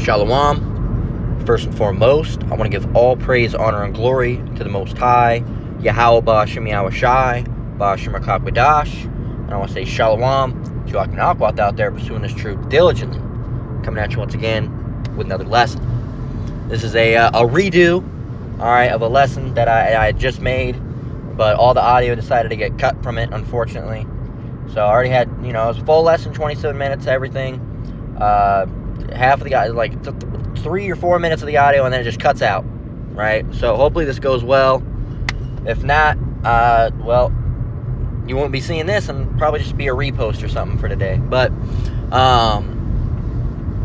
Shalom. First and foremost, I want to give all praise, honor, and glory to the Most High, Yahweh Ba'Shem Yahweh Shai, Ba'Shem Covetousness. And I want to say Shalom to Akim and Aquat out there pursuing this truth diligently. Coming at you once again with another lesson. This is a redo, all right, of a lesson that I just made, but all the audio decided to get cut from it, unfortunately. So I already had, it was a full lesson, 27 minutes, everything. Half of the audio, like 3 or 4 minutes of the audio, and then it just cuts out, right? So hopefully this goes well. If not, well, you won't be seeing this, and probably just be a repost or something for today. But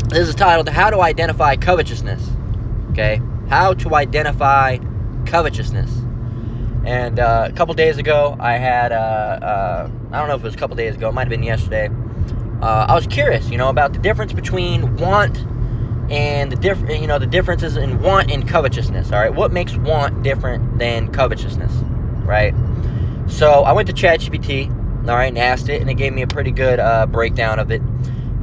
this is titled, How to Identify Covetousness. Okay? How to Identify Covetousness. And a couple days ago, I had, I don't know if it was a couple days ago, it might have been yesterday. I was curious, about the difference between want and the differences in want and covetousness. All right, what makes want different than covetousness, right? So I went to ChatGPT, all right, and asked it, and it gave me a pretty good breakdown of it.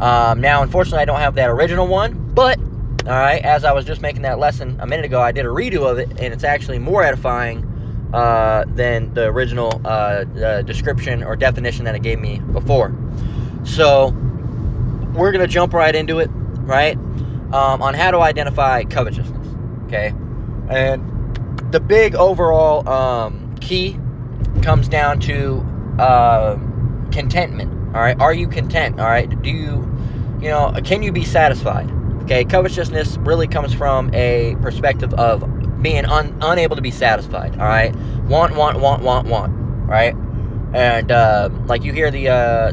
Now, unfortunately, I don't have that original one, but all right, as I was just making that lesson a minute ago, I did a redo of it, and it's actually more edifying than the original description or definition that it gave me before. So we're going to jump right into it, right, on how to identify covetousness, okay? And the big overall key comes down to contentment, all right? Are you content, all right? Do you, can you be satisfied? Okay, covetousness really comes from a perspective of being unable to be satisfied, all right? Want, right? And like you hear the,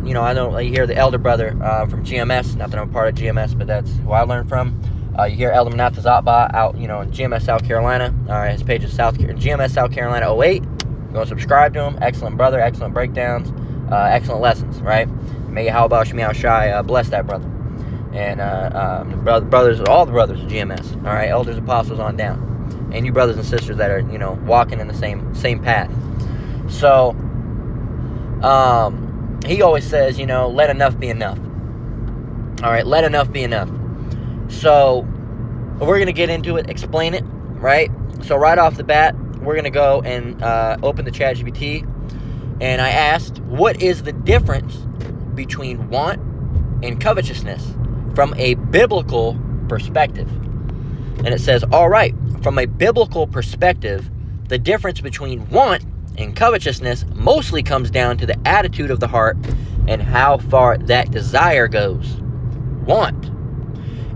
you hear the elder brother from GMS. Not that I'm a part of GMS, but that's who I learned from. You hear Elder Manata Zatba out, in GMS South Carolina. All right, his page is GMS South Carolina 08. Go subscribe to him. Excellent brother, excellent breakdowns, excellent lessons, right? May Yahweh Ba'Shem Yahweh Shai bless that brother. And brothers, all the brothers of GMS. All right, elders, apostles on down, and you brothers and sisters that are walking in the same path. So. He always says, let enough be enough. All right, let enough be enough. So we're going to get into it, explain it, right? So right off the bat, we're going to go and open the ChatGPT. And I asked, what is the difference between want and covetousness from a biblical perspective? And it says, all right, from a biblical perspective, the difference between want and covetousness mostly comes down to the attitude of the heart and how far that desire goes. Want.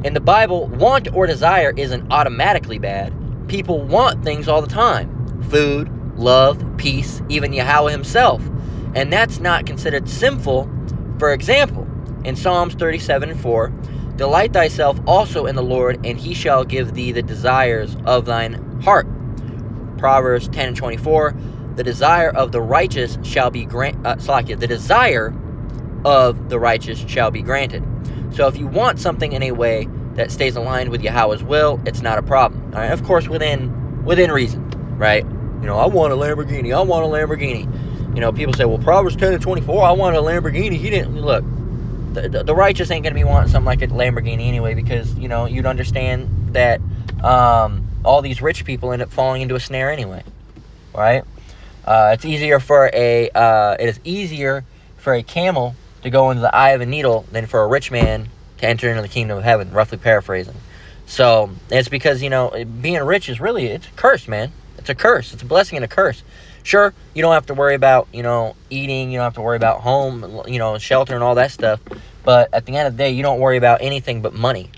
In the Bible, want or desire isn't automatically bad. People want things all the time. Food, love, peace, even Yahweh himself. And that's not considered sinful. For example, in Psalms 37:4, delight thyself also in the Lord, and he shall give thee the desires of thine heart. Proverbs 10:24, the desire of the righteous shall be the desire of the righteous shall be granted. So if you want something in a way that stays aligned with Yahweh's will, it's not a problem. All right, of course, within reason, right? I want a Lamborghini. I want a Lamborghini. People say, well, Proverbs 10:24, I want a Lamborghini. He didn't look. The righteous ain't gonna be wanting something like a Lamborghini anyway, because you'd understand that all these rich people end up falling into a snare anyway, right? It is easier for a camel to go into the eye of a needle than for a rich man to enter into the kingdom of heaven, roughly paraphrasing. So it's because, being rich is really, it's a curse, man. It's a curse. It's a blessing and a curse. Sure, you don't have to worry about, eating. You don't have to worry about home, shelter and all that stuff. But at the end of the day, you don't worry about anything but money.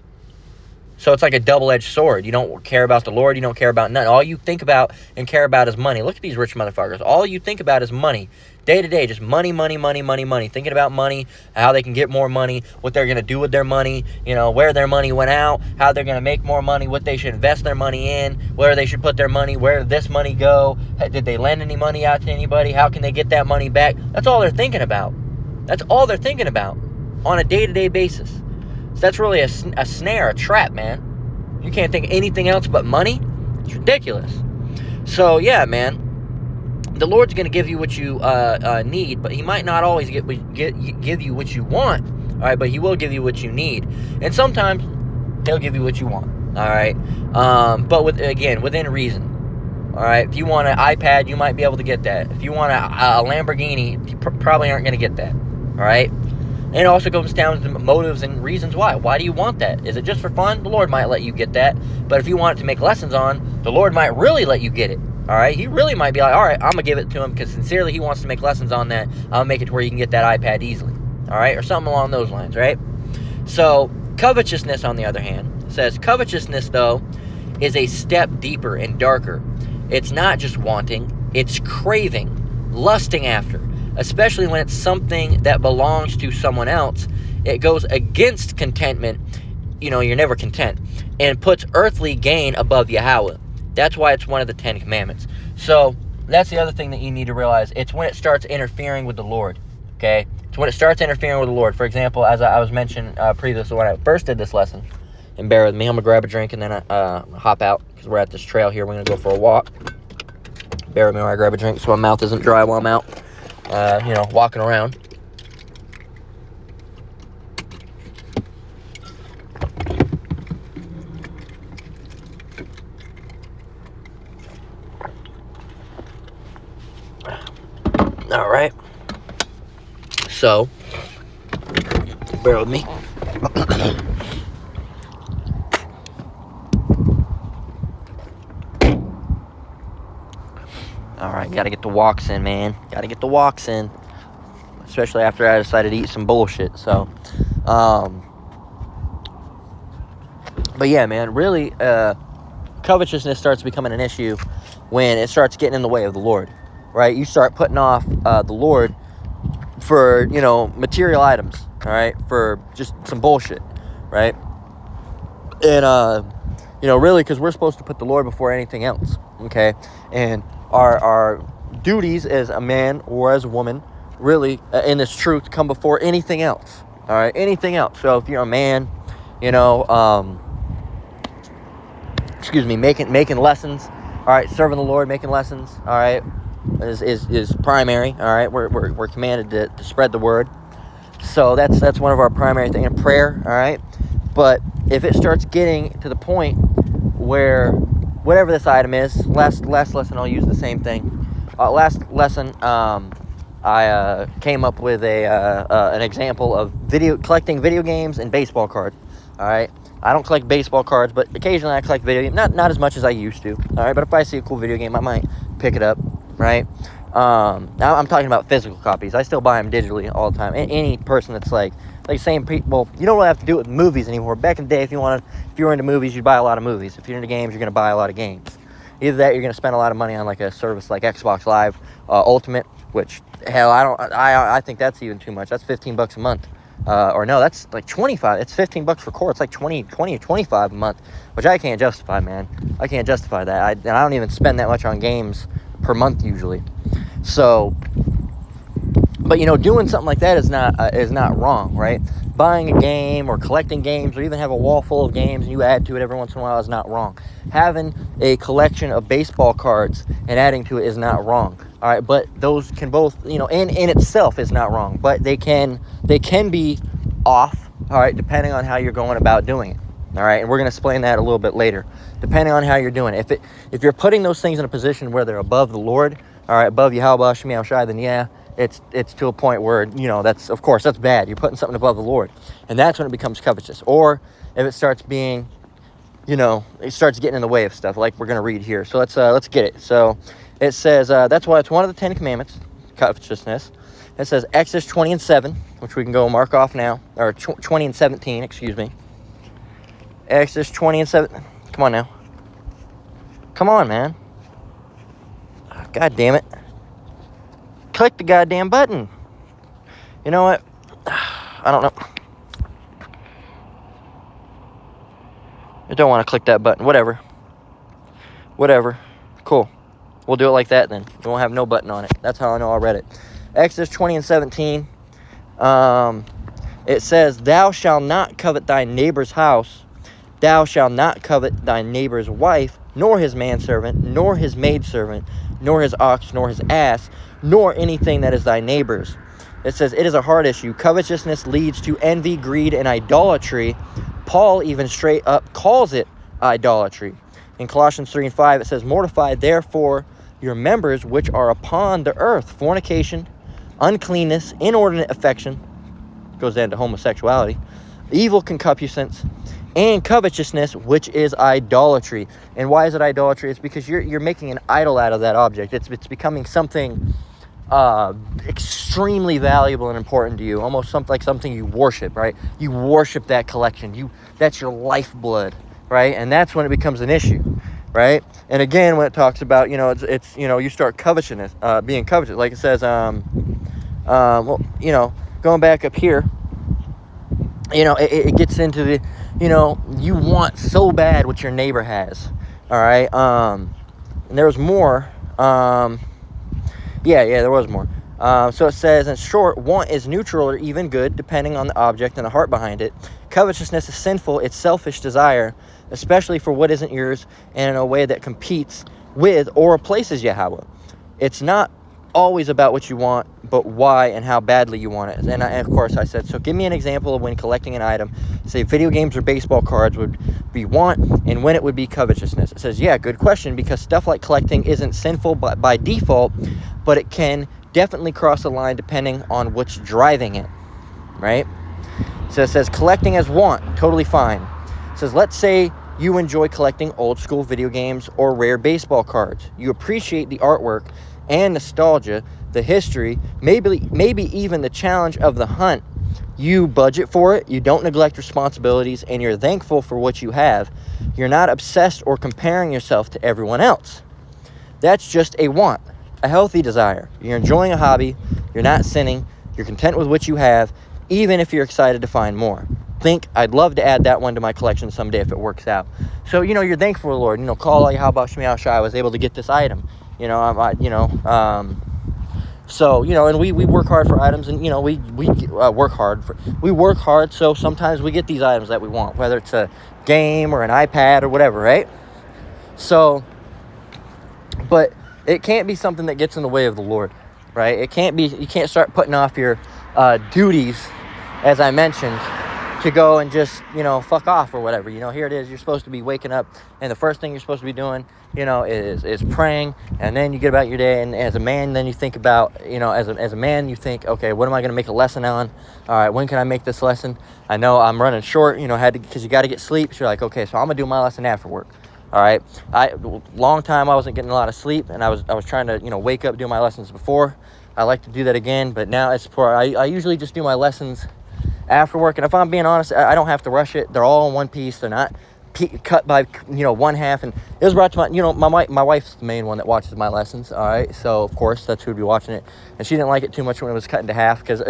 So it's like a double-edged sword. You don't care about the Lord. You don't care about nothing. All you think about and care about is money. Look at these rich motherfuckers. All you think about is money. Day to day, just money. Thinking about money, how they can get more money, what they're going to do with their money, where their money went out, how they're going to make more money, what they should invest their money in, where they should put their money, where did this money go, did they lend any money out to anybody, how can they get that money back? That's all they're thinking about. That's all they're thinking about on a day-to-day basis. So that's really a snare, a trap, man. You can't think anything else but money. It's ridiculous. So, yeah, man. The Lord's going to give you what you need, but he might not always give you what you want, all right, but he will give you what you need. And sometimes He'll give you what you want. All right. But within reason. All right. If you want an iPad, you might be able to get that. If you want a Lamborghini, you probably aren't going to get that. All right. And it also comes down to motives and reasons why. Why do you want that? Is it just for fun? The Lord might let you get that. But if you want it to make lessons on, the Lord might really let you get it. All right? He really might be like, all right, I'm going to give it to him because sincerely he wants to make lessons on that. I'll make it to where you can get that iPad easily. All right? Or something along those lines, right? So, covetousness, on the other hand, says covetousness, though, is a step deeper and darker. It's not just wanting, it's craving, lusting after. Especially when it's something that belongs to someone else. It goes against contentment. You're never content. And puts earthly gain above Yahweh. That's why it's one of the 10 commandments. So, that's the other thing that you need to realize. It's when it starts interfering with the Lord. Okay? It's when it starts interfering with the Lord. For example, as I was mentioning previously when I first did this lesson. And bear with me. I'm going to grab a drink and then hop out. Because we're at this trail here. We're going to go for a walk. Bear with me while I grab a drink so my mouth isn't dry while I'm out. Walking around. All right. So, bear with me. All right, gotta get the walks in, man. Gotta get the walks in. Especially after I decided to eat some bullshit. So, but yeah, man, really, covetousness starts becoming an issue when it starts getting in the way of the Lord, right? You start putting off the Lord for, material items, all right? For just some bullshit, right? And, really, because we're supposed to put the Lord before anything else, okay? And our duties as a man or as a woman really, in this truth, come before anything else. All right, anything else. So if you're a man, making lessons. All right, serving the Lord, making lessons. All right, is primary. All right, we're commanded to spread the word. So that's one of our primary things. And prayer. All right, but if it starts getting to the point where whatever this item is, last lesson I'll use the same thing. Last lesson, I came up with an example of collecting video games and baseball cards. All right, I don't collect baseball cards, but occasionally I collect video games. Not as much as I used to. All right, but if I see a cool video game, I might pick it up. Right. Now I'm talking about physical copies. I still buy them digitally all the time. Any person that's like saying people, you don't really have to do it with movies anymore. Back in the day, if you were into movies, you'd buy a lot of movies. If you're into games, you're gonna buy a lot of games. Either that, you're gonna spend a lot of money on like a service like Xbox Live Ultimate, which hell, I think that's even too much. That's $15 a month. Or no, that's like 25. It's $15 for core. It's like 20 or 25 a month, which I can't justify, man. I can't justify that. And I don't even spend that much on games per month usually. So, but doing something like that is not wrong, right? Buying a game or collecting games or even have a wall full of games and you add to it every once in a while is not wrong. Having a collection of baseball cards and adding to it is not wrong. All right, but those can both, in itself is not wrong, but they can be off, all right, depending on how you're going about doing it. All right, and we're going to explain that a little bit later. Depending on how you're doing it. If you're putting those things in a position where they're above the Lord, all right, above Yahweh Shemi Shai, then yeah, it's to a point where, that's bad. You're putting something above the Lord. And that's when it becomes covetous. Or if it starts being, it starts getting in the way of stuff like we're going to read here. So let's get it. So it says, that's why it's one of the 10 commandments, covetousness. It says Exodus 20:7, which we can go mark off now, or 20:17, excuse me. Exodus 20:7. Come on now. Come on, man. God damn it. Click the goddamn button. You know what? I don't know. I don't want to click that button. Whatever. Cool. We'll do it like that then. We won't have no button on it. That's how I know I read it. Exodus 20:17. It says, "Thou shalt not covet thy neighbor's house. Thou shalt not covet thy neighbor's wife, nor his manservant, nor his maidservant, nor his ox, nor his ass, nor anything that is thy neighbor's." It says, "It is a hard issue. Covetousness leads to envy, greed, and idolatry, Paul even straight up calls it idolatry. In Colossians 3:5, it says, mortify therefore your members which are upon the earth, fornication, uncleanness, inordinate affection, goes down to homosexuality, evil concupiscence, and covetousness, which is idolatry. And why is it idolatry? It's because you're making an idol out of that object. It's becoming something extremely valuable and important to you, almost something you worship, right? You worship that collection. That's your lifeblood, right? And that's when it becomes an issue, right? And again, when it talks about, it's you start covetousness, being covetous, like it says, going back up here, it gets into the, you want so bad what your neighbor has, all right? And there was more. There was more. So it says, in short, want is neutral or even good, depending on the object and the heart behind it. Covetousness is sinful. It's selfish desire, especially for what isn't yours, and in a way that competes with or replaces Yahweh. It's not always about what you want, but why and how badly you want it. And of course I said, so give me an example of when collecting an item, say video games or baseball cards, would be want, and when it would be covetousness. It says, yeah, good question, because stuff like collecting isn't sinful by default, but it can definitely cross the line depending on what's driving it, right? So it says collecting as want, totally fine. It says, let's say you enjoy collecting old school video games or rare baseball cards. You appreciate the artwork and nostalgia, the history, maybe even the challenge of the hunt. You budget for it, you don't neglect responsibilities, and you're thankful for what you have. You're not obsessed or comparing yourself to everyone else. That's just a want, a healthy desire. You're enjoying a hobby, you're not sinning, you're content with what you have, even if you're excited to find more. I'd love to add that one to my collection someday if it works out. So, you're thankful for the Lord. Call Yahweh Shemiah Shai, I was able to get this item. So, and we work hard for items, and, we work hard. So sometimes we get these items that we want, whether it's a game or an iPad or whatever, right? So, but it can't be something that gets in the way of the Lord, right? You can't start putting off your duties, as I mentioned, to go and just, fuck off or whatever. Here it is, you're supposed to be waking up, and the first thing you're supposed to be doing, is praying, and then you get about your day, and as a man, then you think about, as a man, you think, okay, what am I going to make a lesson on? All right, when can I make this lesson? I know I'm running short, because you got to get sleep, so you're like, okay, so I'm going to do my lesson after work. All right, long time I wasn't getting a lot of sleep, and I was trying to, wake up, do my lessons before. I like to do that again, but now it's I usually just do my lessons after work, and if I'm being honest, I don't have to rush it. They're all in one piece. They're not cut by one half. And it was brought to my wife's the main one that watches my lessons. All right, so of course that's who'd be watching it, and she didn't like it too much when it was cut into half, because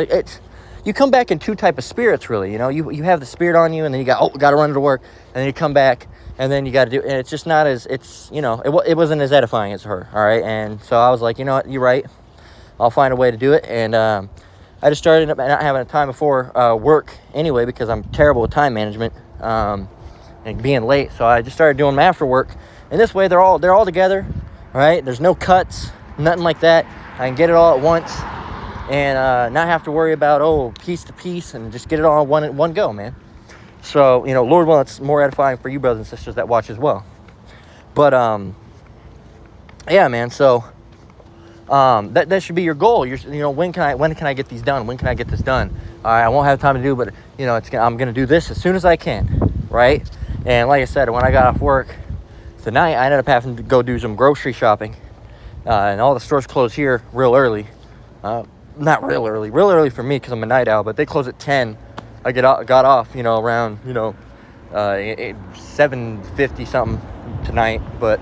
you come back in two type of spirits, really. You have the spirit on you, and then you got to run to work, and then you come back, and then you got to do, and it's just not as it wasn't as edifying as her. All right, and so I was like, you know what, you're right. I'll find a way to do it, and I just started not having a time before work anyway, because I'm terrible with time management and being late. So I just started doing them after work, and this way they're all together, right? There's no cuts, nothing like that. I can get it all at once and not have to worry about piece to piece, and just get it all in one go, man. So Lord willing, it's more edifying for you brothers and sisters that watch as well. But yeah, man. So. That should be your goal. When can I get these done? When can I get this done? I won't have time to do, but I'm gonna do this as soon as I can, right? And like I said, when I got off work tonight, I ended up having to go do some grocery shopping, and all the stores close here real early. Not real early for me because I'm a night owl, but they close at 10. I got off, around 7:50 something tonight, but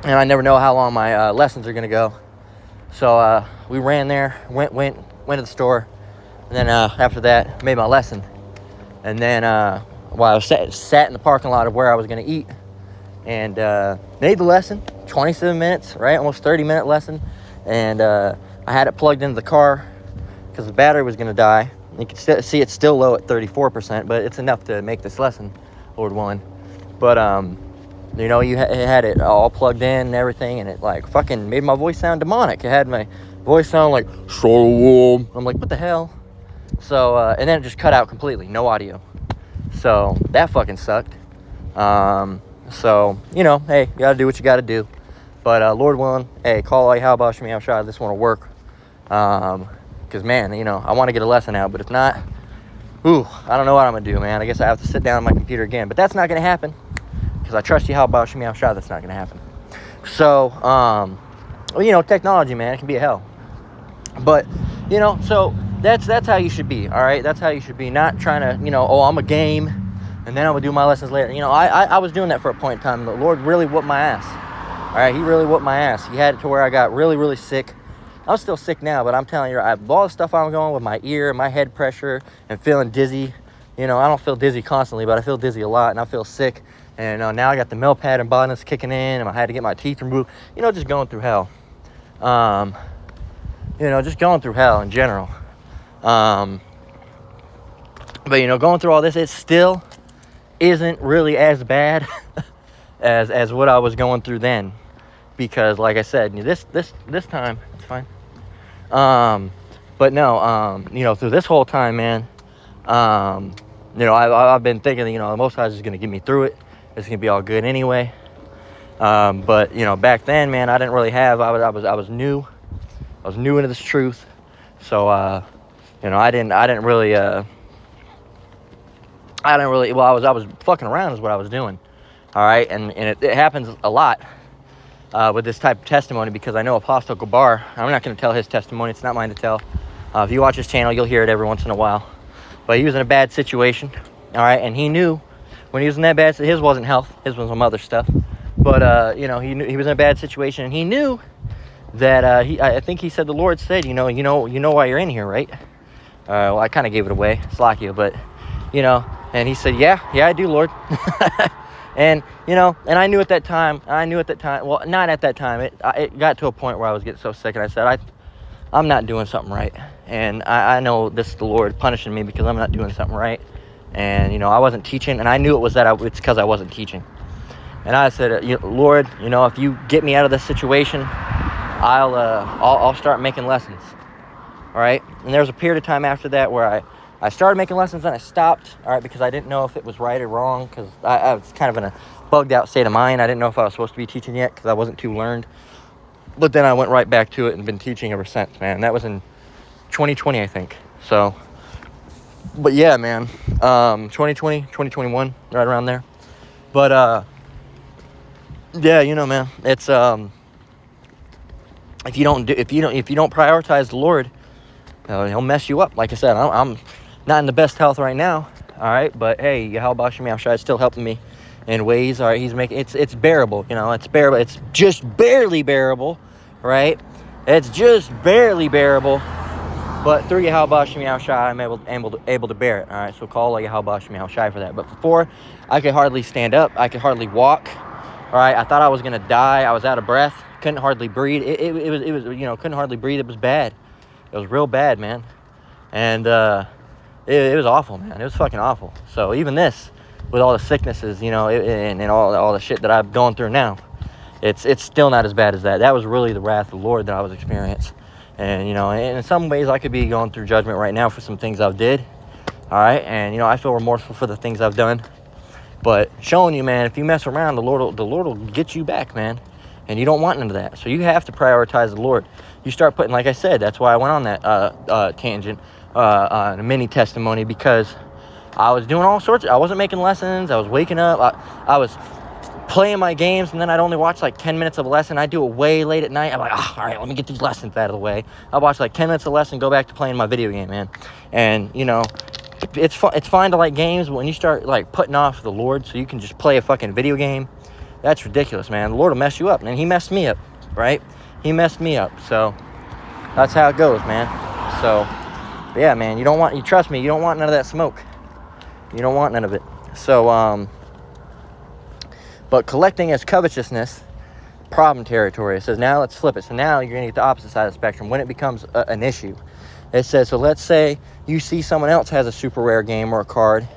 and I never know how long my lessons are going to go. So we ran there, went to the store, and then after that, made my lesson. And then while I was sat in the parking lot of where I was going to eat, and made the lesson, 27 minutes, right? Almost 30-minute lesson. And I had it plugged into the car because the battery was going to die. You can see it's still low at 34%, but it's enough to make this lesson, Lord willing. But you had it all plugged in and everything, and it like fucking made my voice sound demonic. It had my voice sound like Shalom. I'm like, what the hell? So, and then it just cut out completely, no audio. So that fucking sucked. So, you know, hey, you gotta do what you gotta do. But Lord willing, hey, call like how about me? I'm sure this one will work. Because man, you know, I want to get a lesson out, but if not, I don't know what I'm gonna do, man. I guess I have to sit down on my computer again. But that's not gonna happen because I trust you. How about me? I'm sure that's not gonna happen. So, well, you know, technology, man, it can be a hell. But you know, so that's how you should be. All right, that's how you should be. Not trying to, you know, oh, I'm a game, and then I'm gonna do my lessons later. You know, I was doing that for a point in time. The Lord really whooped my ass. All right, he really whooped my ass. He had it to where I got really, really sick. I'm still sick now, but I'm telling you, all the stuff I'm going with my ear, my head pressure, and feeling dizzy. You know, I don't feel dizzy constantly, but I feel dizzy a lot, and I feel sick. And now I got the male pad and bottomless kicking in, and I had to get my teeth removed. You know, just going through hell. You know, just going through hell in general. But, you know, going through all this, it still isn't really as bad as what I was going through then. Because, like I said, this time, it's fine. But no, you know, through this whole time, man, you know, I've been thinking, you know, the Most High is going to get me through it. It's going to be all good anyway. But, you know, back then, man, I didn't really have, I was new. I was new into this truth. So, you know, I didn't really, well, I was fucking around is what I was doing. All right. And it happens a lot. With this type of testimony, because I know Apostle Gabar, I'm not going to tell his testimony. It's not mine to tell. If you watch his channel, you'll hear it every once in a while. But he was in a bad situation, all right, and he knew when he was in that bad, his wasn't health, his was some other stuff. But you know, he knew he was in a bad situation, and he knew that I think he said the Lord said, you know why you're in here, right? Well, I kind of gave it away, Slakia, but you know, and he said, yeah, I do, Lord. And, you know, and I knew at that time, well, not at that time, it got to a point where I was getting so sick, and I said, I'm not doing something right, and I know this is the Lord punishing me because I'm not doing something right, and, you know, I wasn't teaching, and I knew it was it's because I wasn't teaching, and I said, Lord, you know, if you get me out of this situation, I'll start making lessons, all right, and there was a period of time after that where I started making lessons, and I stopped, all right, because I didn't know if it was right or wrong, because I was kind of in a bugged out state of mind. I didn't know if I was supposed to be teaching yet, because I wasn't too learned. But then I went right back to it and been teaching ever since, man. That was in 2020, I think. So, but yeah, man, 2020, 2021, right around there. But, yeah, you know, man, it's, if you don't prioritize the Lord, he'll mess you up. Like I said, I'm not in the best health right now, all right, but hey, Yahweh Shemi Ashai is still helping me in ways, all right, he's making, it's bearable, you know, it's bearable, it's just barely bearable, right, it's just barely bearable, but through Yahweh Shemi Ashai, I'm able to bear it, all right, so call Yahweh Shemi Ashai for that. But before, I could hardly stand up, I could hardly walk, all right, I thought I was gonna die, I was out of breath, couldn't hardly breathe, it was, you know, couldn't hardly breathe, it was bad, it was real bad, man. And it was awful, man. It was fucking awful. So even this, with all the sicknesses, you know, and all the shit that I've gone through now, it's still not as bad as that. That was really the wrath of the Lord that I was experiencing. And, you know, in some ways I could be going through judgment right now for some things I've did. All right. And, you know, I feel remorseful for the things I've done. But showing you, man, if you mess around, the Lord will get you back, man. And you don't want none of that. So you have to prioritize the Lord. You start putting, like I said, that's why I went on that tangent, on a mini testimony, because I was doing all sorts. I wasn't making lessons. I was waking up. I was playing my games, and then I'd only watch like 10 minutes of a lesson. I'd do it way late at night. I'm like, all right, let me get these lessons out of the way. I'd watch like 10 minutes of a lesson, go back to playing my video game, man. And, you know, it's fine to like games, but when you start like putting off the Lord so you can just play a fucking video game, that's ridiculous, man. The Lord will mess you up, and he messed me up, right? He messed me up, so that's how it goes, man. So, yeah, man, you trust me, you don't want none of that smoke. You don't want none of it. So, but collecting as covetousness, problem territory. It says, now let's flip it. So now you're going to get the opposite side of the spectrum when it becomes an issue. It says, so let's say you see someone else has a super rare game or a card,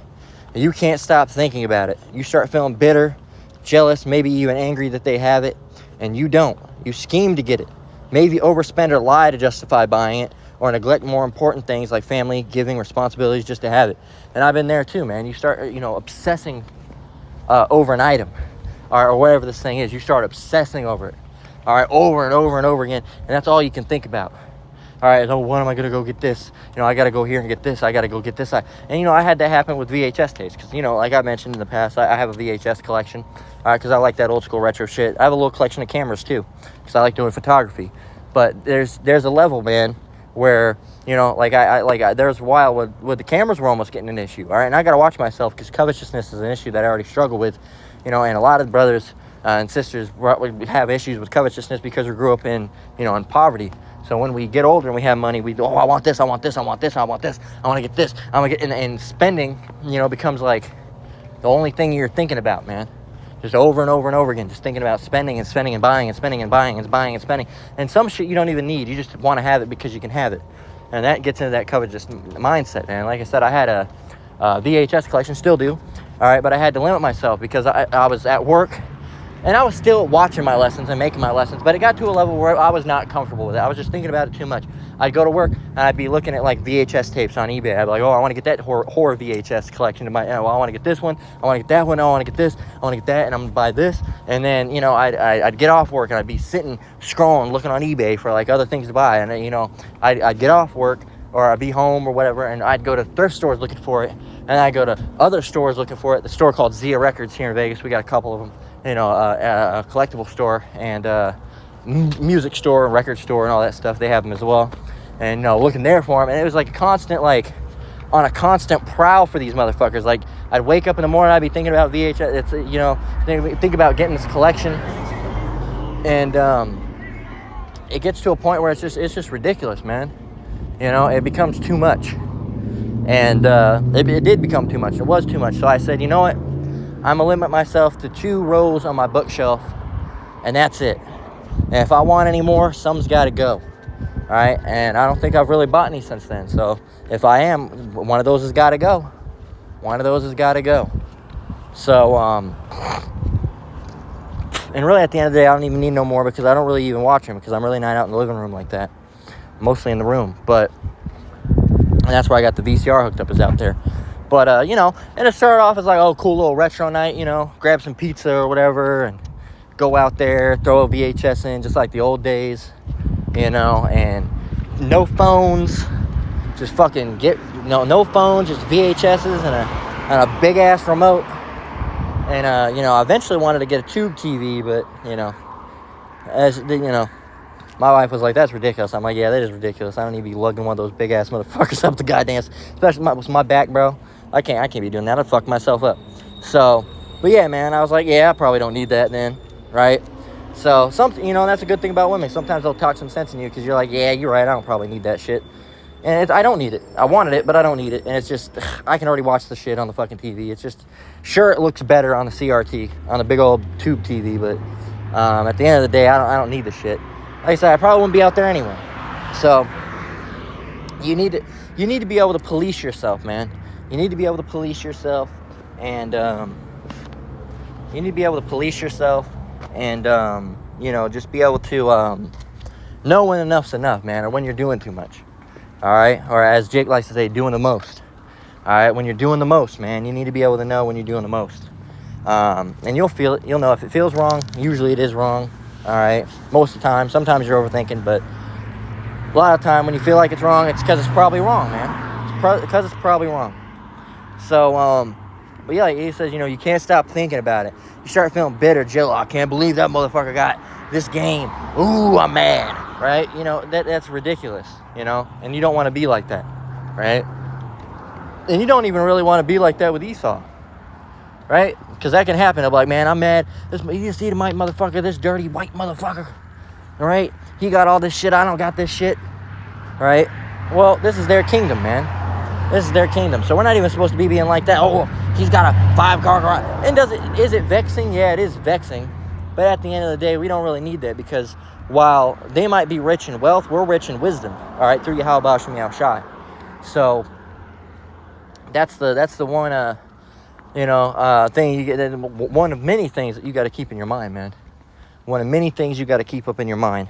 and you can't stop thinking about it. You start feeling bitter, jealous, maybe even angry that they have it, and you don't. You scheme to get it. Maybe overspend or lie to justify buying it, or neglect more important things like family, giving, responsibilities just to have it. And I've been there too, man. You start, obsessing over an item or whatever this thing is. You start obsessing over it, all right, over and over and over again, and that's all you can think about. All right, so when am I going to go get this? I got to go here and get this. I got to go get this. And, I had that happen with VHS tapes because, like I mentioned in the past, I have a VHS collection, all right, because I like that old school retro shit. I have a little collection of cameras, too, because I like doing photography. But there's a level, man, where, there's a while where the cameras were almost getting an issue, all right? And I got to watch myself because covetousness is an issue that I already struggle with, and a lot of brothers and sisters have issues with covetousness because we grew up in poverty. So when we get older and we have money, I want this, I want this, I want this, I want this, I want to get this, I want to get, and spending, becomes like the only thing you're thinking about, man. Just over and over and over again, just thinking about spending and spending and buying and spending and buying and buying and spending. And some shit you don't even need. You just want to have it because you can have it. And that gets into that covetous mindset, man. Like I said, I had a VHS collection, still do, all right, but I had to limit myself because I was at work. And I was still watching my lessons and making my lessons, but it got to a level where I was not comfortable with it. I was just thinking about it too much. I'd go to work and I'd be looking at like VHS tapes on eBay. I'd be like, I want to get that horror VHS collection. I want to get this one. I want to get that one. I want to get this. I want to get that. And I'm going to buy this. And then, I'd get off work and I'd be sitting, scrolling, looking on eBay for like other things to buy. And, I'd get off work or I'd be home or whatever. And I'd go to thrift stores looking for it. And I'd go to other stores looking for it. The store called Zia Records here in Vegas. We got a couple of them. A collectible store and music store and record store and all that stuff. They have them as well. And, looking there for them. And it was like a constant, on a constant prowl for these motherfuckers. Like, I'd wake up in the morning, I'd be thinking about VHS. It's, think about getting this collection. And it gets to a point where it's just ridiculous, man. It becomes too much. And it did become too much. It was too much. So I said, you know what? I'm going to limit myself to 2 rows on my bookshelf, and that's it. And if I want any more, some's got to go. All right? And I don't think I've really bought any since then. So if I am, one of those has got to go. One of those has got to go. So, and really at the end of the day, I don't even need no more because I don't really even watch them because I'm really not out in the living room like that. Mostly in the room. And that's where I got the VCR hooked up, is out there. But, and it started off as like, oh, cool little retro night, grab some pizza or whatever and go out there, throw a VHS in just like the old days, and no phones, just fucking no phones, just VHSs and a big ass remote. And, I eventually wanted to get a tube TV, but, my wife was like, that's ridiculous. I'm like, yeah, that is ridiculous. I don't need to be lugging one of those big ass motherfuckers up the goddamn, especially with my back, bro. I can't be doing that. I'd fuck myself up. So, but yeah, man, I was like, yeah, I probably don't need that then, right? So, that's a good thing about women. Sometimes they'll talk some sense in you because you're like, yeah, you're right. I don't probably need that shit. And I don't need it. I wanted it, but I don't need it. And it's just, I can already watch the shit on the fucking TV. It's just, sure, it looks better on the CRT, on the big old tube TV, but at the end of the day, I don't need the shit. Like I said, I probably wouldn't be out there anyway. So, you need to be able to police yourself, man. You need to be able to police yourself, and just be able to know when enough's enough, man, or when you're doing too much. All right, or as Jake likes to say, doing the most. All right, when you're doing the most, man, you need to be able to know when you're doing the most. And you'll feel it. You'll know if it feels wrong. Usually, it is wrong. All right, most of the time. Sometimes you're overthinking, but a lot of the time when you feel like it's wrong, it's because it's probably wrong, man. It's because it's probably wrong. So, but yeah, like he says, you can't stop thinking about it. You start feeling bitter, Jill. I can't believe that motherfucker got this game. Ooh, I'm mad, right? That's ridiculous, and you don't want to be like that, right? And you don't even really want to be like that with Esau, right? Because that can happen. I'll be like, man, I'm mad. You see the white motherfucker, this dirty white motherfucker, all right? He got all this shit. I don't got this shit, right? Well, this is their kingdom, man. This is their kingdom. So we're not even supposed to be being like that. Oh, he's got a 5-car garage. And is it vexing? Yeah, it is vexing. But at the end of the day, we don't really need that because while they might be rich in wealth, we're rich in wisdom. All right, through Yahweh Shem Yahushai. So that's the one thing you get. One of many things that you got to keep in your mind, man. One of many things you got to keep up in your mind.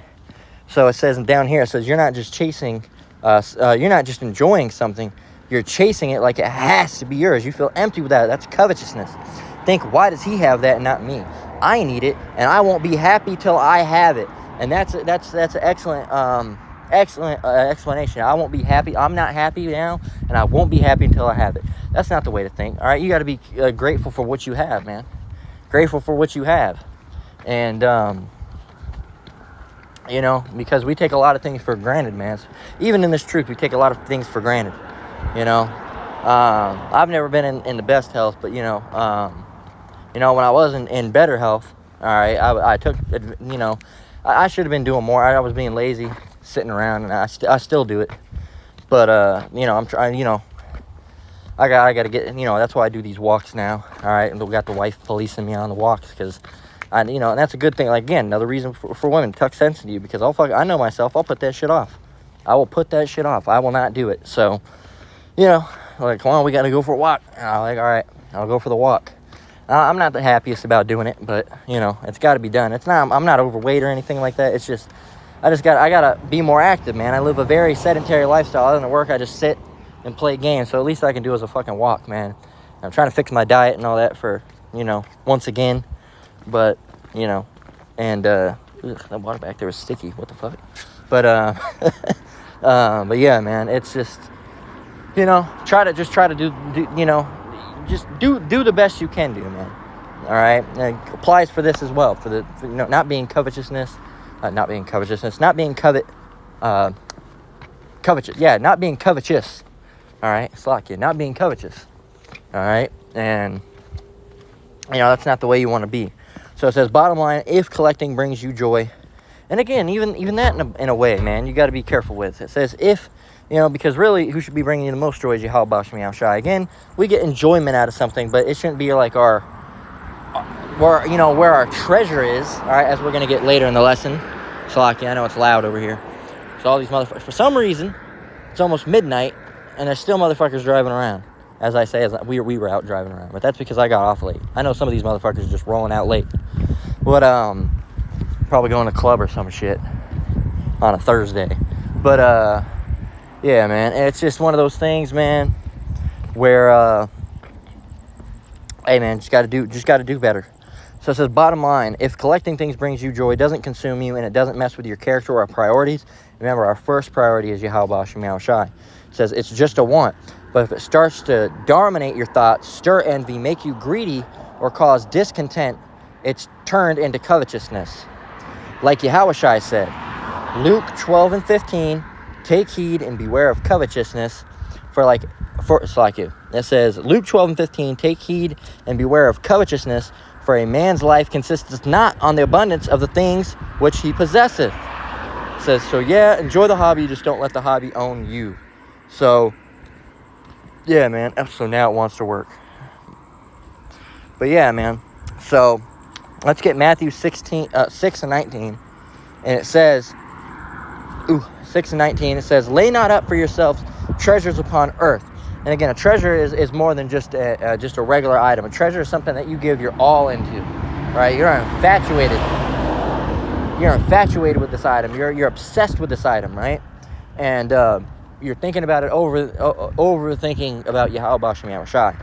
So it says down here, it says you're not just chasing You're not just enjoying something, you're chasing it like it has to be yours. You feel empty with that. That's covetousness. Think, why does he have that and not me? I need it, and I won't be happy till I have it. And that's an excellent explanation. I won't be happy. I'm not happy now, and I won't be happy until I have it. That's not the way to think. All right, you got to be grateful for what you have, man. Grateful for what you have, and you know, because we take a lot of things for granted, man. Even in this truth, we take a lot of things for granted. You know, I've never been in the best health, but you know, when I was in better health, all right, I took, you know, I should have been doing more. I was being lazy, sitting around, and I still do it. But you know, I'm trying. You know, I got to get. You know, that's why I do these walks now. All right, and we got the wife policing me on the walks because, you know, and that's a good thing. Like, again, another reason for women to tuck sense into you, because I know myself. I'll put that shit off. I will put that shit off. I will not do it. So, you know, like, come on, we got to go for a walk. And I'm like, all right, I'll go for the walk. I'm not the happiest about doing it, but, you know, it's got to be done. I'm not overweight or anything like that. It's just, I got to be more active, man. I live a very sedentary lifestyle. Other than work, I just sit and play games. So at least I can do is a fucking walk, man. I'm trying to fix my diet and all that for, you know, once again. But, you know, and, that water back there was sticky. What the fuck? But, but yeah, man, it's just, you know, try to do you know, just do the best you can do, man. All right, and it applies for this as well. For you know, not being covetous. Not being covetous. Yeah, not being covetous. All right, slack you. Not being covetous. All right, and you know that's not the way you want to be. So it says, bottom line, if collecting brings you joy, and again, even that in a way, man, you got to be careful with. It says if. You know, because really, who should be bringing you the most joy is Yahweh Bash Meow Shai. Again, we get enjoyment out of something, but it shouldn't be like where our treasure is. All right, as we're gonna get later in the lesson. Salaki, I know it's loud over here. So all these motherfuckers, for some reason, it's almost midnight, and there's still motherfuckers driving around. As I say, we were out driving around, but that's because I got off late. I know some of these motherfuckers are just rolling out late, but probably going to club or some shit on a Thursday, but yeah, man, it's just one of those things, man, where, hey, man, just got to do better. So it says, bottom line, if collecting things brings you joy, doesn't consume you, and it doesn't mess with your character or our priorities, remember, our first priority is Yahweh Bash Meow Shai. It says it's just a want, but if it starts to dominate your thoughts, stir envy, make you greedy, or cause discontent, it's turned into covetousness. Like Yahweh Shai said, Luke 12 and 15, take heed and beware of covetousness, it's like you. It says, Luke 12 and 15, take heed and beware of covetousness, for a man's life consisteth not on the abundance of the things which he possesseth. It says, so yeah, enjoy the hobby, just don't let the hobby own you. So, yeah, man, so now it wants to work. But yeah, man, so let's get Matthew 6 and 19, and it says, 6 and 19, it says, lay not up for yourselves treasures upon earth. And again, a treasure is more than just a regular item. A treasure is something that you give your all into, right? You're infatuated with this item. You're obsessed with this item, right? And you're thinking about it, overthinking about Yahweh Bashem Yahushai.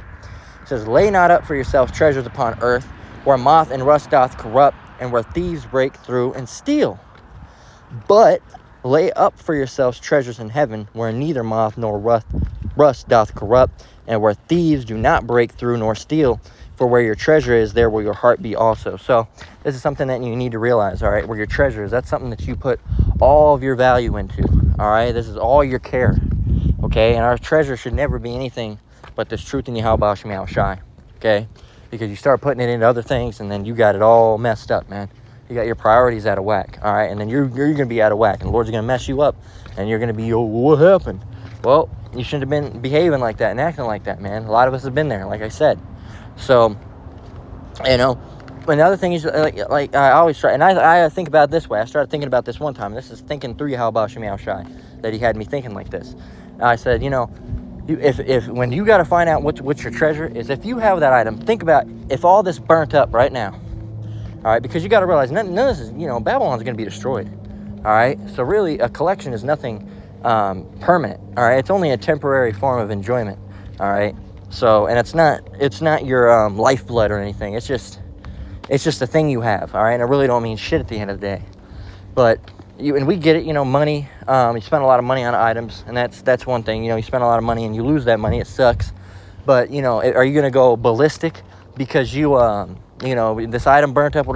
It says, lay not up for yourselves treasures upon earth, where moth and rust doth corrupt, and where thieves break through and steal. But lay up for yourselves treasures in heaven, where neither moth nor rust doth corrupt, and where thieves do not break through nor steal. For where your treasure is, there will your heart be also. So this is something that you need to realize, all right? Where your treasure is, that's something that you put all of your value into, all right? This is all your care, okay? And our treasure should never be anything but this truth in Yahweh Bashem Yahushai, okay? Because you start putting it into other things, and then you got it all messed up, man. You got your priorities out of whack, all right? And then you're going to be out of whack, and the Lord's going to mess you up, and you're going to be, oh, what happened? Well, you shouldn't have been behaving like that and acting like that, man. A lot of us have been there, like I said. So, you know, another thing is, like I always try, and I think about it this way. I started thinking about this one time, and this is thinking through Yahweh Bashem Yahushai, that he had me thinking like this. And I said, you know, if when you got to find out what's your treasure is, if you have that item, think about if all this burnt up right now. All right, because you got to realize none of this is, you know, Babylon's going to be destroyed. All right, so really a collection is nothing permanent. All right, it's only a temporary form of enjoyment. All right, so, and it's not your lifeblood or anything. It's just a thing you have. All right, and I really don't mean shit at the end of the day. But and we get it, money. You spend a lot of money on items, and that's one thing. You spend a lot of money and you lose that money. It sucks. But are you gonna go ballistic because you this item burnt up?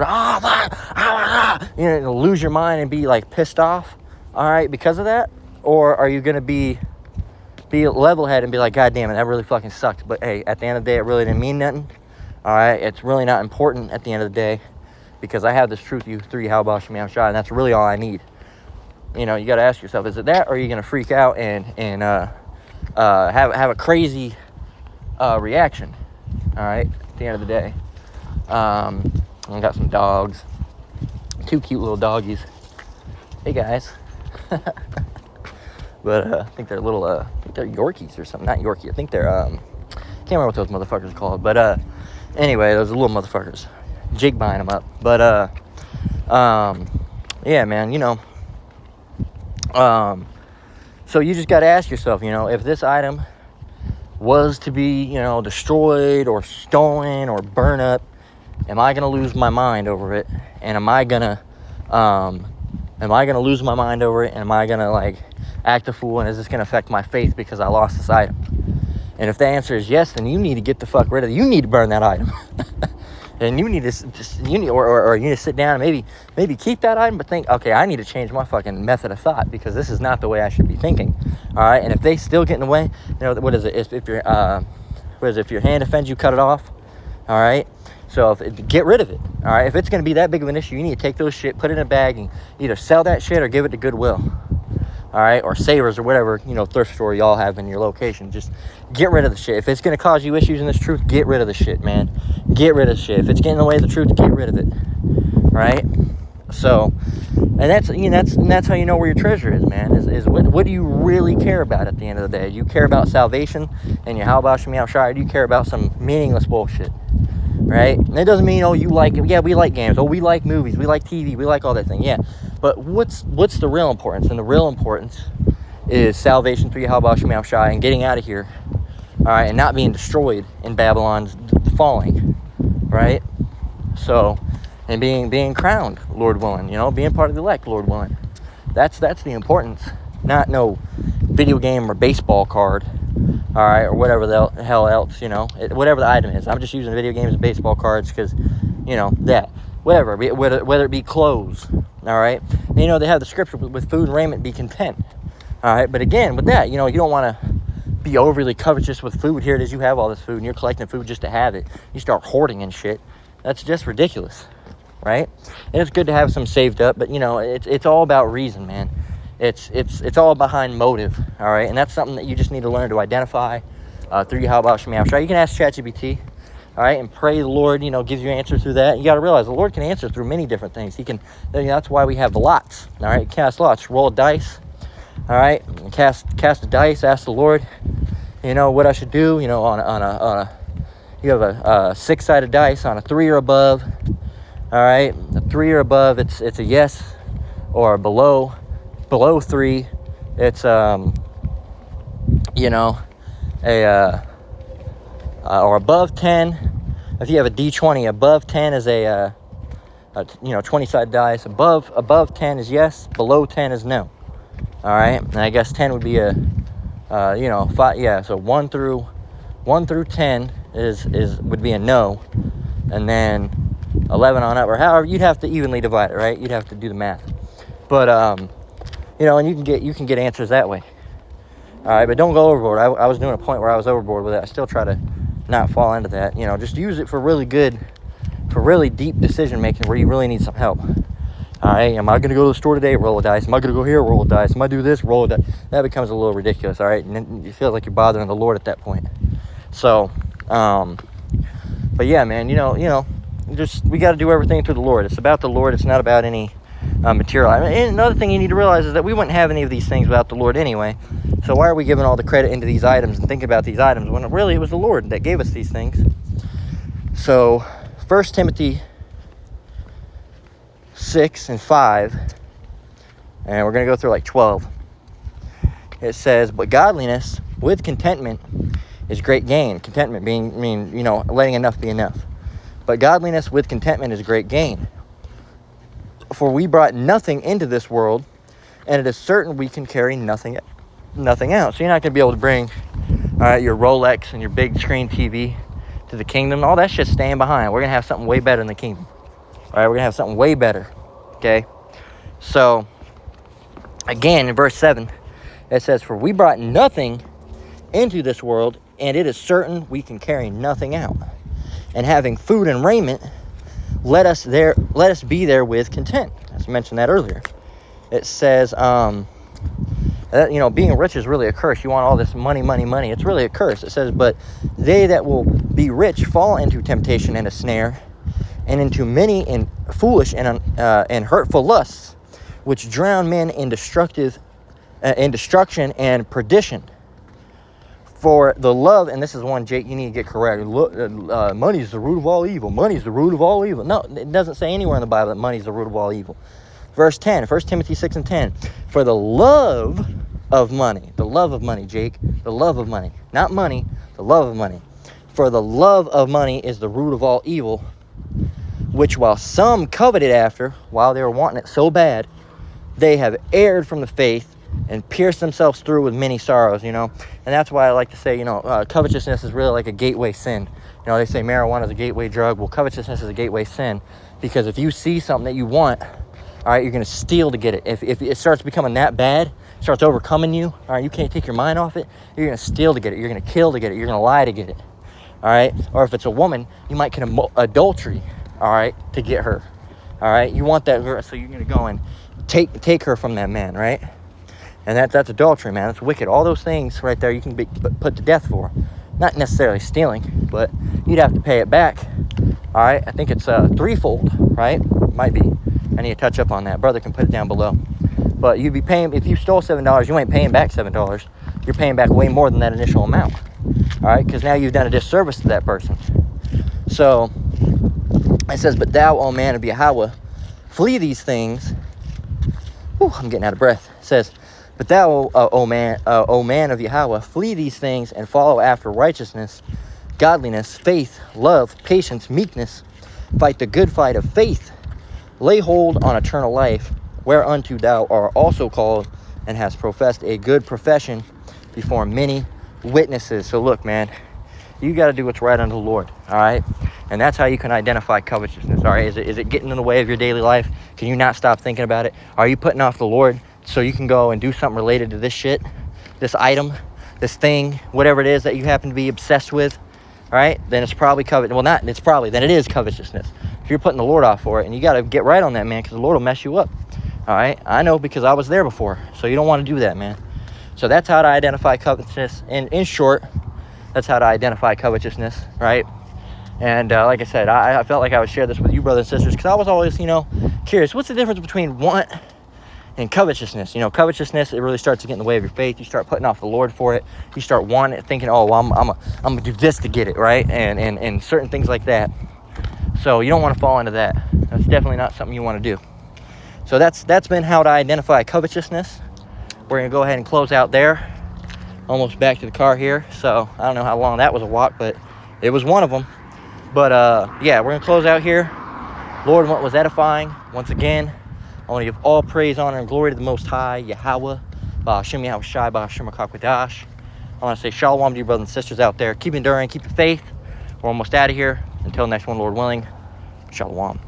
Lose your mind and be like pissed off, all right, because of that? Or are you gonna be level-headed and be like, God damn it, that really fucking sucked. But hey, at the end of the day, it really didn't mean nothing. All right, it's really not important at the end of the day because I have this truth you through Yahweh Shem Shai, and that's really all I need. You got to ask yourself, is it that, or are you gonna freak out and have a crazy reaction? All right, at the end of the day. I got some dogs, 2 cute little doggies. Hey guys. But I think they're little I think they're Yorkies or something. Not Yorkie, I think they're can't remember what those motherfuckers are called. But anyway, those little motherfuckers, jig buying them up. But yeah, man, so you just got to ask yourself, if this item was to be, destroyed or stolen or burn up, am I gonna lose my mind over it? And am I gonna lose my mind over it? And am I gonna like act a fool? And is this gonna affect my faith because I lost this item? And if the answer is yes, then you need to get the fuck rid of it. You need to burn that item. And you need to you need to sit down and maybe keep that item, but think, okay, I need to change my fucking method of thought because this is not the way I should be thinking. All right, and if they still get in the way, what is it? If your hand offends you, cut it off. All right. So get rid of it. All right. If it's going to be that big of an issue, you need to take those shit, put it in a bag, and either sell that shit or give it to Goodwill. All right, or Savers or whatever thrift store y'all have in your location. Just get rid of the shit. If it's going to cause you issues in this truth, get rid of the shit, man. Get rid of the shit. If it's getting in the way of the truth, get rid of it. Right? So, and that's how you know where your treasure is, man. Is what do you really care about at the end of the day? Do you care about salvation and your Yahweh Shem Shai, or do you care about some meaningless bullshit? Right? And it doesn't mean, you like it. Yeah, we like games. We like movies. We like TV. We like all that thing. Yeah. But what's the real importance? And the real importance is salvation through Yahweh Shem Shai and getting out of here. All right, and not being destroyed in Babylon's falling. Right? So, and being crowned, Lord willing. Being part of the elect, Lord willing. That's the importance. Not no video game or baseball card. All right, or whatever the hell else, whatever the item is. I'm just using video games and baseball cards because, that. Whatever, whether it be clothes, all right? And, they have the scripture, with food and raiment be content, all right? But again, with that, you don't want to be overly covetous with food. Here it is, you have all this food, and you're collecting food just to have it. You start hoarding and shit. That's just ridiculous, right? And it's good to have some saved up, but, it's all about reason, man. It's all behind motive, all right? And that's something that you just need to learn to identify through Yahweh Shem Shai. You can ask ChatGPT, all right, and pray the Lord, gives you an answer through that. You got to realize the Lord can answer through many different things. He can. That's why we have the lots, all right? Cast lots, roll a dice, all right? Cast a dice, ask the Lord, what I should do, on a you have a 6-sided dice on a 3 or above, all right? A 3 or above, it's a yes, or below 3, it's or above 10. If you have a D20, above 10 is a 20-sided dice. Above 10 is yes, below 10 is no. All right, and I guess 10 would be a 5. Yeah, so 1 through 10 would be a no, and then 11 on up, or however you'd have to evenly divide it, right? You'd have to do the math, but and you can get answers that way. All right, but don't go overboard. I was doing a point where I was overboard with it. I still try to not fall into that. Just use it for really deep decision making where you really need some help. All right, am I going to go to the store today? Roll a dice. Am I going to go here? Roll a dice. Am I do this? Roll a dice. That becomes a little ridiculous. All right, and then you feel like you're bothering the Lord at that point. So, but yeah, man, we got to do everything through the Lord. It's about the Lord. It's not about any material. And another thing you need to realize is that we wouldn't have any of these things without the Lord anyway. So why are we giving all the credit into these items and thinking about these items when really it was the Lord that gave us these things? So 1 Timothy 6 and 5, and we're going to go through like 12. it says, but godliness with contentment is great gain. Contentment mean letting enough be enough. But godliness with contentment is great gain. For we brought nothing into this world, and it is certain we can carry nothing out. So you're not going to be able to bring your Rolex and your big screen TV to the kingdom. All that shit's staying behind. We're going to have something way better in the kingdom. All right, we're going to have something way better. Okay? So, again, in verse 7, it says, for we brought nothing into this world, and it is certain we can carry nothing out. And having food and raiment, let us be there with content. As I mentioned that earlier. It says, being rich is really a curse. You want all this money. It's really a curse. It says, but they that will be rich fall into temptation and a snare, and into many and foolish and hurtful lusts, which drown men in destruction and perdition. For the love, and this is one, Jake, you need to get correct. Money is the root of all evil. Money is the root of all evil. No, it doesn't say anywhere in the Bible that money is the root of all evil. Verse 10, 1 Timothy 6 and 10. For the love of money, Jake, the love of money, not money, the love of money. For the love of money is the root of all evil, which while some coveted after, while they were wanting it so bad, they have erred from the faith and pierced themselves through with many sorrows, And that's why I like to say, covetousness is really like a gateway sin. They say marijuana is a gateway drug. Well, covetousness is a gateway sin, because if you see something that you want, all right, you're going to steal to get it. If it starts becoming that bad, starts overcoming you, all right, you can't take your mind off it, you're going to steal to get it. You're going to kill to get it. You're going to lie to get it, all right? Or if it's a woman, you might commit adultery, all right, to get her, all right? You want that girl, so you're going to go and take her from that man, right? And that's adultery, man. That's wicked. All those things right there you can be put to death for. Not necessarily stealing, but you'd have to pay it back, all right? I think it's threefold, right? Might be. I need to touch up on that. Brother can put it down below. But you'd be paying, if you stole $7, you ain't paying back $7. You're paying back way more than that initial amount. All right? Because now you've done a disservice to that person. So, it says, but thou, O man of Yahweh, flee these things. Whew, I'm getting out of breath. It says, but thou, O man of Yahweh, flee these things and follow after righteousness, godliness, faith, love, patience, meekness. Fight the good fight of faith. Lay hold on eternal life, whereunto thou art also called, and hast professed a good profession before many witnesses. So look, man, you got to do what's right unto the Lord, all right? And that's how you can identify covetousness, all right? Is it getting in the way of your daily life? Can you not stop thinking about it? Are you putting off the Lord so you can go and do something related to this shit, this item, this thing, whatever it is that you happen to be obsessed with, all right? Then it's probably then it is covetousness. If you're putting the Lord off for it, and you got to get right on that, man, because the Lord will mess you up, all right? I know, because I was there before, so you don't want to do that, man. So that's how to identify covetousness. In short, that's how to identify covetousness, right? And like I said, I felt like I would share this with you, brothers and sisters, because I was always, curious. What's the difference between want and covetousness? Covetousness, it really starts to get in the way of your faith. You start putting off the Lord for it. You start wanting it, thinking, oh, well, I'm going to do this to get it, right? And certain things like that. So you don't want to fall into that. That's definitely not something you want to do. So that's been how to identify covetousness. We're going to go ahead and close out there. Almost back to the car here. So I don't know how long that was a walk, but it was one of them. But yeah, we're going to close out here. Lord, what was edifying? Once again, I want to give all praise, honor, and glory to the Most High, Yahweh, Ba'ashem Yahweh Shai, Ba'ashem Covetousness. I want to say shalom to you brothers and sisters out there. Keep enduring, keep your faith. We're almost out of here. Until next one, Lord willing, shalom.